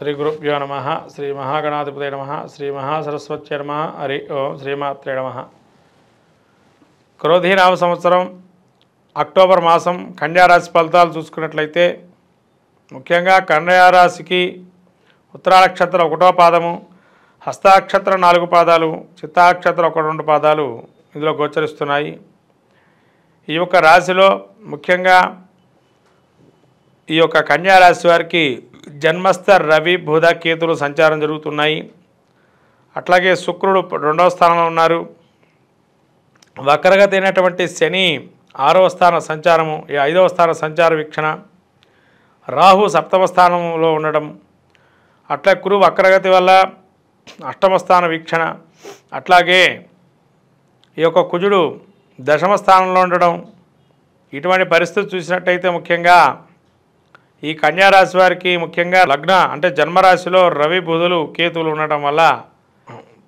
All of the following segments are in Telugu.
శ్రీ గురుభ్యో నమ శ్రీ మహాగణాధిపతయ నమ శ్రీ మహాసరస్వత్యై నమ హరి ఓం శ్రీమాత్రే నమ. క్రోధీనామ సంవత్సరం అక్టోబర్ మాసం కన్యారాశి ఫలితాలు చూసుకున్నట్లయితే ముఖ్యంగా కన్యారాశికి ఉత్తరానక్షత్రం 1వ పాదము, హస్తాక్షత్రం 4 పాదాలు, చిత్తాక్షత్రం 1-2 పాదాలు ఇందులో గోచరిస్తున్నాయి. ఈ యొక్క రాశిలో ముఖ్యంగా ఈ యొక్క కన్యారాశి వారికి జన్మస్థ రవి బుధ కేతులు సంచారం జరుగుతున్నాయి. అట్లాగే శుక్రుడు 2వ స్థానంలో ఉన్నారు. వక్రగతి అయినటువంటి శని 6వ స్థాన సంచారము, 5వ స్థాన సంచార వీక్షణ, రాహు 7వ స్థానంలో ఉండడం, అట్లా గురు వక్రగతి వల్ల 8వ స్థాన వీక్షణ, అట్లాగే ఈ యొక్క కుజుడు 10వ స్థానంలో ఉండడం. ఇటువంటి పరిస్థితి చూసినట్టయితే ముఖ్యంగా ఈ కన్యారాశి వారికి ముఖ్యంగా లగ్న అంటే జన్మరాశిలో రవి బుధులు కేతువులు ఉండటం వల్ల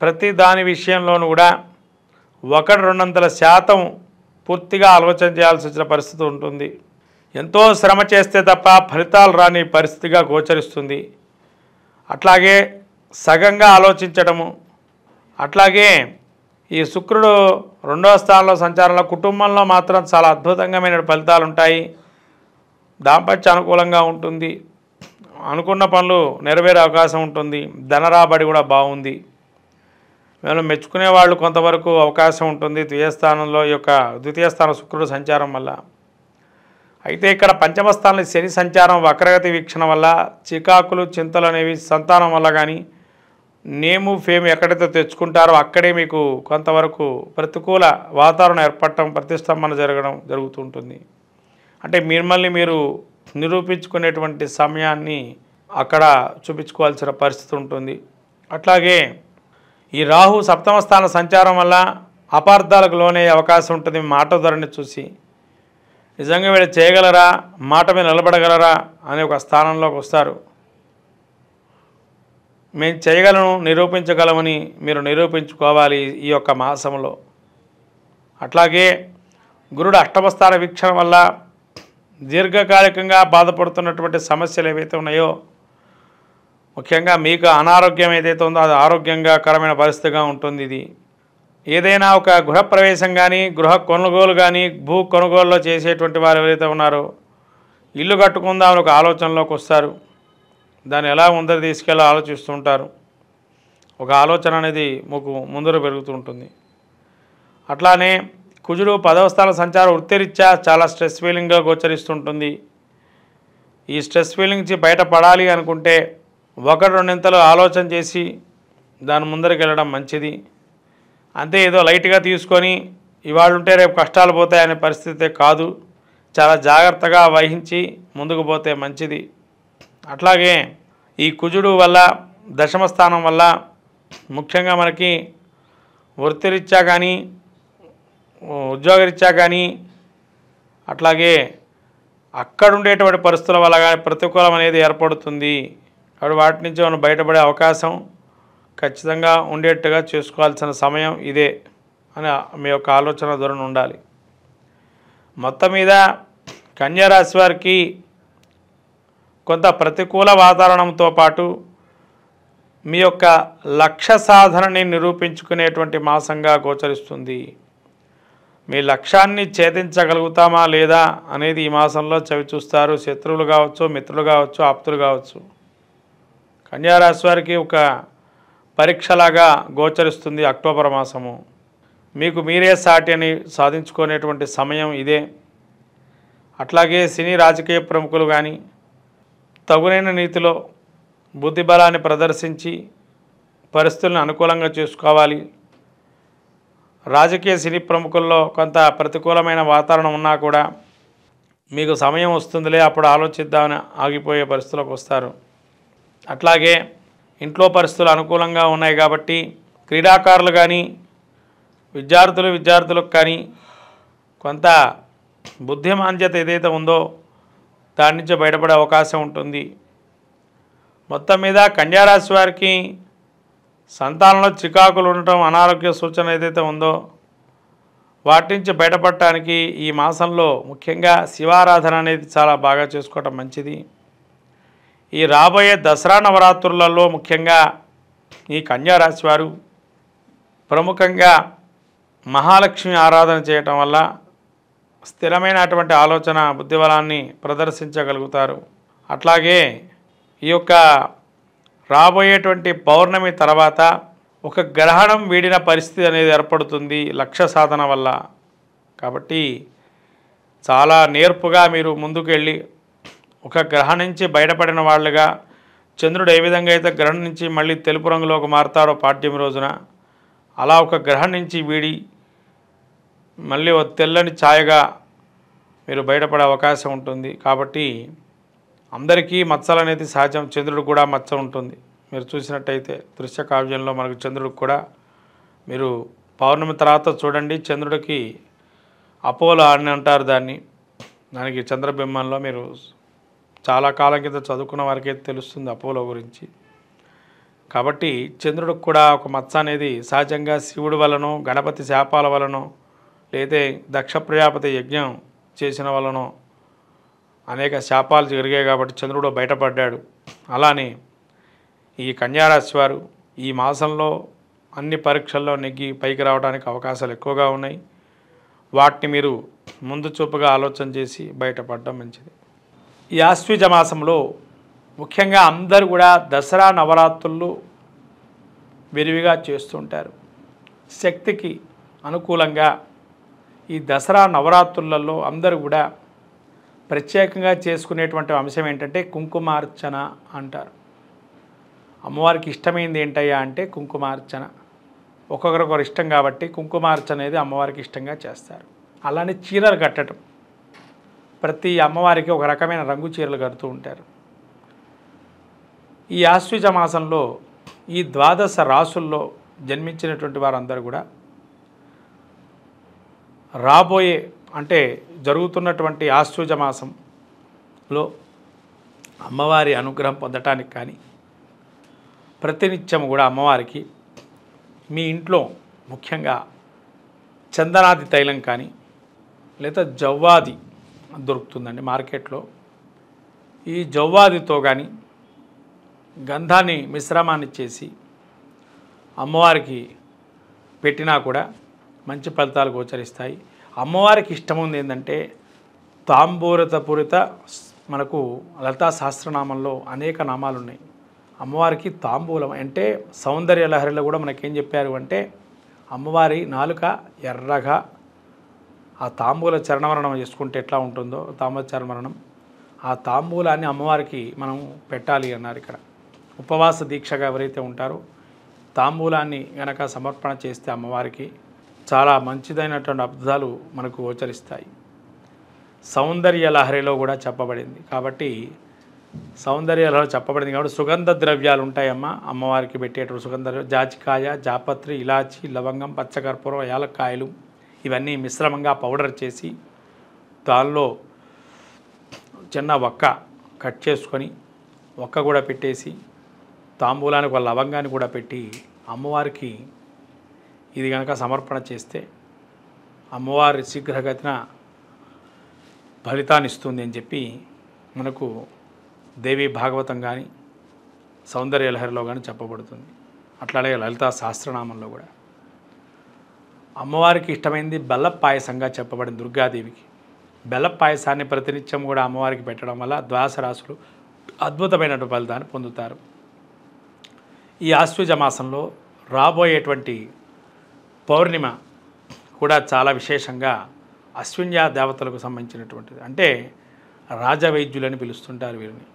ప్రతి దాని విషయంలోనూ కూడా 1-200% పూర్తిగా ఆలోచన చేయాల్సి వచ్చిన పరిస్థితి ఉంటుంది. ఎంతో శ్రమ చేస్తే తప్ప ఫలితాలు రాని పరిస్థితిగా గోచరిస్తుంది. అట్లాగే సగంగా ఆలోచించడము, అట్లాగే ఈ శుక్రుడు 2వ స్థానంలో సంచారంలో కుటుంబంలో మాత్రం చాలా అద్భుతంగా ఫలితాలు ఉంటాయి. దాంపత్య అనుకూలంగా ఉంటుంది. అనుకున్న పనులు నెరవేరే అవకాశం ఉంటుంది. ధనరాబడి కూడా బాగుంది. మేము మెచ్చుకునే వాళ్ళు కొంతవరకు అవకాశం ఉంటుంది ద్వితీయ స్థానం శుక్రుడు సంచారం వల్ల. అయితే ఇక్కడ పంచమ స్థానంలో శని సంచారం వక్రగతి వీక్షణ వల్ల చికాకులు చింతలు అనేవి సంతానం వల్ల కానీ నేము ఫేమ్ ఎక్కడైతే తెచ్చుకుంటారో అక్కడే మీకు కొంతవరకు ప్రతికూల వాతావరణం ఏర్పడటం, ప్రతిష్టంభన జరుగుతుంటుంది. అంటే మిమ్మల్ని మీరు నిరూపించుకునేటువంటి సమయాన్ని అక్కడ చూపించుకోవాల్సిన పరిస్థితి ఉంటుంది. అట్లాగే ఈ రాహు 7వ స్థాన సంచారం వల్ల అపార్థాలకు లోనే అవకాశం ఉంటుంది. మాట ధోరణి చూసి నిజంగా వీళ్ళు చేయగలరా, మాట మీద నిలబడగలరా అనే ఒక స్థానంలోకి వస్తారు. మేము చేయగలను, నిరూపించగలమని మీరు నిరూపించుకోవాలి ఈ యొక్క మాసంలో. అట్లాగే గురుడు 8వ స్థాన వీక్షణ వల్ల దీర్ఘకాలికంగా బాధపడుతున్నటువంటి సమస్యలు ఏవైతే ఉన్నాయో, ముఖ్యంగా మీకు అనారోగ్యం ఏదైతే ఉందో అది ఆరోగ్యంగాకరమైన పరిస్థితిగా ఉంటుంది. ఇది ఏదైనా ఒక గృహప్రవేశం కానీ, గృహ కొనుగోలు కానీ, భూ కొనుగోలులో చేసేటువంటి వారు ఎవరైతే ఉన్నారో ఇల్లు కట్టుకుందామని ఒక ఆలోచనలోకి వస్తారు. దాన్ని ఎలా ముందర తీసుకెళ్ళి ఆలోచిస్తూ ఉంటారు. ఒక ఆలోచన అనేది మీకు ముందర పెరుగుతూ ఉంటుంది. అట్లానే కుజుడు 10వ స్థాన సంచారం వృత్తిరీత్యా చాలా స్ట్రెస్ ఫీలింగ్గా గోచరిస్తుంటుంది. ఈ స్ట్రెస్ ఫీలింగ్ నుంచి బయటపడాలి అనుకుంటే 1-2 ఆలోచన చేసి దాని ముందరికి వెళ్ళడం మంచిది. అంతే ఏదో లైట్గా తీసుకొని ఇవాళ ఉంటే రేపు కష్టాలు పోతాయనే పరిస్థితి కాదు. చాలా జాగ్రత్తగా వహించి ముందుకు పోతే మంచిది. అట్లాగే ఈ కుజుడు వల్ల 10వ స్థానం వల్ల ముఖ్యంగా మనకి వృత్తిరీత్యా కానీ, ఉద్యోగరీత్యా కానీ, అట్లాగే అక్కడ ఉండేటువంటి పరిస్థితుల వల్ల కానీ ప్రతికూలం అనేది ఏర్పడుతుంది. కాబట్టి వాటి నుంచి మనం బయటపడే అవకాశం ఖచ్చితంగా ఉండేట్టుగా చేసుకోవాల్సిన సమయం ఇదే అని మీ యొక్క ఆలోచన ధోరణి ఉండాలి. మొత్తం మీద కన్యారాశి వారికి కొంత ప్రతికూల వాతావరణంతో పాటు మీ యొక్క లక్ష్య సాధనని నిరూపించుకునేటువంటి మాసంగా గోచరిస్తుంది. మీ లక్ష్యాన్ని ఛేదించగలుగుతామా లేదా అనేది ఈ మాసంలో చవిచూస్తారు. శత్రువులు కావచ్చు, మిత్రులు కావచ్చు, ఆప్తులు కావచ్చు. కన్యారాశి వారికి ఒక పరీక్షలాగా గోచరిస్తుంది అక్టోబర్ మాసము. మీకు మీరే సాటి అని సాధించుకునేటువంటి సమయం ఇదే. అట్లాగే సినీ రాజకీయ ప్రముఖులు కానీ తగునైన నీతిలో బుద్ధిబలాన్ని ప్రదర్శించి పరిస్థితులను అనుకూలంగా చేసుకోవాలి. రాజకీయ సినీ ప్రముఖుల్లో కొంత ప్రతికూలమైన వాతావరణం ఉన్నా కూడా మీకు సమయం వస్తుందిలే అప్పుడు ఆలోచిద్దామని ఆగిపోయే పరిస్థితులకు వస్తారు. అట్లాగే ఇంట్లో పరిస్థితులు అనుకూలంగా ఉన్నాయి కాబట్టి క్రీడాకారులు కానీ విద్యార్థులకు కానీ కొంత బుద్ధిమాంద్యత ఏదైతే ఉందో దాని నుంచి బయటపడే అవకాశం ఉంటుంది. మొత్తం మీద కన్యారాశి వారికి సంతానంలో చికాకులు ఉండటం, అనారోగ్య సూచన ఏదైతే ఉందో వాటి నుంచి బయటపడటానికి ఈ మాసంలో ముఖ్యంగా శివారాధన అనేది చాలా బాగా చేసుకోవటం మంచిది. ఈ రాబోయే దసరా నవరాత్రులలో ముఖ్యంగా ఈ కన్యా రాశి వారు ప్రముఖంగా మహాలక్ష్మి ఆరాధన చేయటం వల్ల స్థిరమైనటువంటి ఆలోచన బుద్ధిబలాన్ని ప్రదర్శించగలుగుతారు. అట్లాగే ఈ యొక్క రాబోయేటువంటి పౌర్ణమి తర్వాత ఒక గ్రహణం వీడిన పరిస్థితి అనేది ఏర్పడుతుంది లక్ష్య సాధన వల్ల. కాబట్టి చాలా నేర్పుగా మీరు ముందుకు వెళ్ళి ఒక గ్రహం నుంచి బయటపడిన వాళ్ళుగా, చంద్రుడు ఏ విధంగా అయితే గ్రహం నుంచి మళ్ళీ తెలుపు రంగులోకి మారుతాడో పాడ్యమి రోజున, అలా ఒక గ్రహం నుంచి వీడి మళ్ళీ ఒక తెల్లని ఛాయగా మీరు బయటపడే అవకాశం ఉంటుంది. కాబట్టి అందరికీ మచ్చలు అనేది సహజం. చంద్రుడు కూడా మచ్చ ఉంటుంది. మీరు చూసినట్టయితే దృశ్య కావ్యంలో మనకు చంద్రుడికి కూడా మీరు పౌర్ణమి తర్వాత చూడండి, చంద్రుడికి అపోలో అని అంటారు దానికి చంద్రబింబంలో మీరు చాలా కాలం కింద చదువుకున్న వారికైతే తెలుస్తుంది అపోలో గురించి. కాబట్టి చంద్రుడికి కూడా ఒక మచ్చ అనేది సహజంగా శివుడి వలనో, గణపతి శాపాల వలనో, లేదా దక్ష ప్రజాపతి యజ్ఞం చేసిన వలనో అనేక శాపాలు జరిగాయి. కాబట్టి చంద్రుడు బయటపడ్డాడు. అలానే ఈ కన్యారాశి వారు ఈ మాసంలో అన్ని పరీక్షల్లో నెగ్గి పైకి రావడానికి అవకాశాలు ఎక్కువగా ఉన్నాయి. వాటిని మీరు ముందు చూపుగా ఆలోచన చేసి బయటపడడం మంచిది. ఈ ఆశ్వీజ మాసంలో ముఖ్యంగా అందరూ కూడా దసరా నవరాత్రులు విరివిగా చేస్తుంటారు. శక్తికి అనుకూలంగా ఈ దసరా నవరాత్రులలో అందరూ కూడా ప్రత్యేకంగా చేసుకునేటువంటి అంశం ఏంటంటే కుంకుమార్చన అంటారు. అమ్మవారికి ఇష్టమైంది ఏంటయ్యా అంటే కుంకుమార్చన. ఒక్కొక్కరికొకరు ఇష్టం కాబట్టి కుంకుమార్చన అనేది అమ్మవారికి ఇష్టంగా చేస్తారు. అలానే చీరలు కట్టడం, ప్రతి అమ్మవారికి ఒక రకమైన రంగు చీరలు కడుతూ ఉంటారు. ఈ ఆశ్వీజ మాసంలో ఈ ద్వాదశ రాసుల్లో జన్మించినటువంటి వారందరూ కూడా రాబోయే అంటే జరుగుతున్నటువంటి ఆశ్వీజ మాసంలో అమ్మవారి అనుగ్రహం పొందటానికి కానీ ప్రతినిత్యం కూడా అమ్మవారికి మీ ఇంట్లో ముఖ్యంగా చందనాది తైలం కానీ లేదా జవ్వాది దొరుకుతుందండి మార్కెట్లో. ఈ జవ్వాదితో కానీ గంధాన్ని మిశ్రమాన్ని చేసి అమ్మవారికి పెట్టినా కూడా మంచి ఫలితాలు గోచరిస్తాయి. అమ్మవారికి ఇష్టం ఉంది ఏంటంటే తాంబూరతపూరిత. మనకు లలితా సహస్రనామంలో అనేక నామాలు ఉన్నాయి. అమ్మవారికి తాంబూలం అంటే సౌందర్య లహరిలో కూడా మనకేం చెప్పారు అంటే అమ్మవారి నాలుక ఎర్రగా ఆ తాంబూల చరణమరణం చేసుకుంటే ఎట్లా ఉంటుందో తాంబూల చరణమరణం, ఆ తాంబూలాన్ని అమ్మవారికి మనం పెట్టాలి అన్నారు. ఇక్కడ ఉపవాస దీక్షగా ఎవరైతే ఉంటారో తాంబూలాన్ని గనక సమర్పణ చేస్తే అమ్మవారికి చాలా మంచిదైనటువంటి అద్భుతాలు మనకు గోచరిస్తాయి. సౌందర్య లహరిలో కూడా చెప్పబడింది. కాబట్టి సౌందర్య లహరి చెప్పబడింది కాబట్టి సుగంధ ద్రవ్యాలు ఉంటాయమ్మ అమ్మవారికి పెట్టేటువంటి సుగంధ జాజికాయ, జాపత్రి, ఇలాచి, లవంగం, పచ్చకర్పూరం, యాలక్కాయలు ఇవన్నీ మిశ్రమంగా పౌడర్ చేసి దానిలో చిన్న ఒక్క కట్ చేసుకొని ఒక్క కూడా పెట్టేసి తాంబూలానికి ఒక లవంగాన్ని కూడా పెట్టి అమ్మవారికి ఇది కనుక సమర్పణ చేస్తే అమ్మవారి శీఘ్రగతిన ఫలితాన్ని ఇస్తుంది అని చెప్పి మనకు దేవి భాగవతం కానీ సౌందర్య లహరిలో కానీ చెప్పబడుతుంది. అట్లాగే లలితా సహస్రనామంలో కూడా అమ్మవారికి ఇష్టమైంది బెల్ల పాయసంగా చెప్పబడింది. దుర్గాదేవికి బెల్ల పాయసాన్ని ప్రతినిత్యం కూడా అమ్మవారికి పెట్టడం వల్ల ద్వాదశ రాశులు అద్భుతమైనటువంటి ఫలితాన్ని పొందుతారు. ఈ ఆశ్వీజ మాసంలో రాబోయేటువంటి పౌర్ణిమ కూడా చాలా విశేషంగా అశ్విన్య దేవతలకు సంబంధించినటువంటిది. అంటే రాజవైద్యులని పిలుస్తుంటారు వీరిని.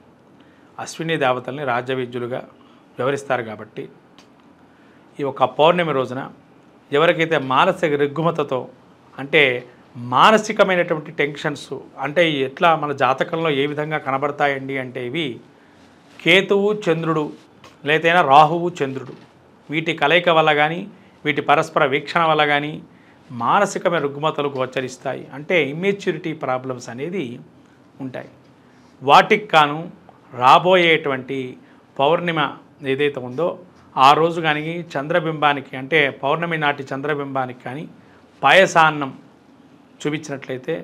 అశ్విని దేవతల్ని రాజవైద్యులుగా వ్యవహరిస్తారు. కాబట్టి ఈ ఒక పౌర్ణమి రోజున ఎవరికైతే మానసిక రుగ్మతతో అంటే మానసికమైనటువంటి టెన్షన్స్ అంటే ఎట్లా మన జాతకంలో ఏ విధంగా కనబడతాయండి అంటే ఇవి కేతువు చంద్రుడు లేదైనా రాహువు చంద్రుడు వీటి కలయిక వల్ల కానీ వీటి పరస్పర వీక్షణ వల్ల కానీ మానసికమైన రుగ్మతలు గోచరిస్తాయి. అంటే ఇమ్మెచ్యూరిటీ ప్రాబ్లమ్స్ అనేది ఉంటాయి. వాటికి కాను రాబోయేటువంటి పౌర్ణిమ ఏదైతే ఉందో ఆ రోజు కానీ చంద్రబింబానికి అంటే పౌర్ణమి నాటి చంద్రబింబానికి కానీ పాయసాన్నం చూపించినట్లయితే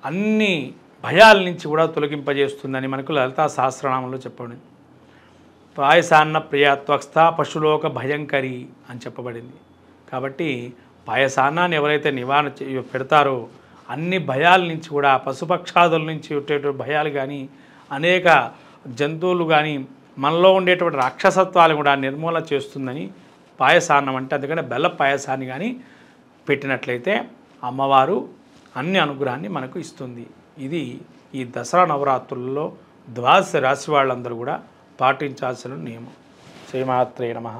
అన్ని భయాల నుంచి కూడా తొలగింపజేస్తుందని మనకు లలితా సహస్రనామంలో చెప్పబడింది. పాయసాన్న ప్రియాత్వస్థ పశులోక భయంకరి అని చెప్పబడింది. కాబట్టి పాయసాన్నాన్ని ఎవరైతే నివారణ పెడతారో అన్ని భయాల నుంచి కూడా పశుపక్షాదుల నుంచి ఉండేటువంటి భయాలు కానీ అనేక జంతువులు కానీ మనలో ఉండేటువంటి రాక్షసత్వాలు కూడా నిర్మూలన చేస్తుందని పాయసాన్నం అంటే. అందుకని బెల్ల పాయసాన్ని కానీ పెట్టినట్లయితే అమ్మవారు అన్ని అనుగ్రహాన్ని మనకు ఇస్తుంది. ఇది ఈ దసరా నవరాత్రులలో ద్వాదశ రాశి వాళ్ళందరూ కూడా పాటించాల్సిన నియమం. శ్రీమాత్రే నమః.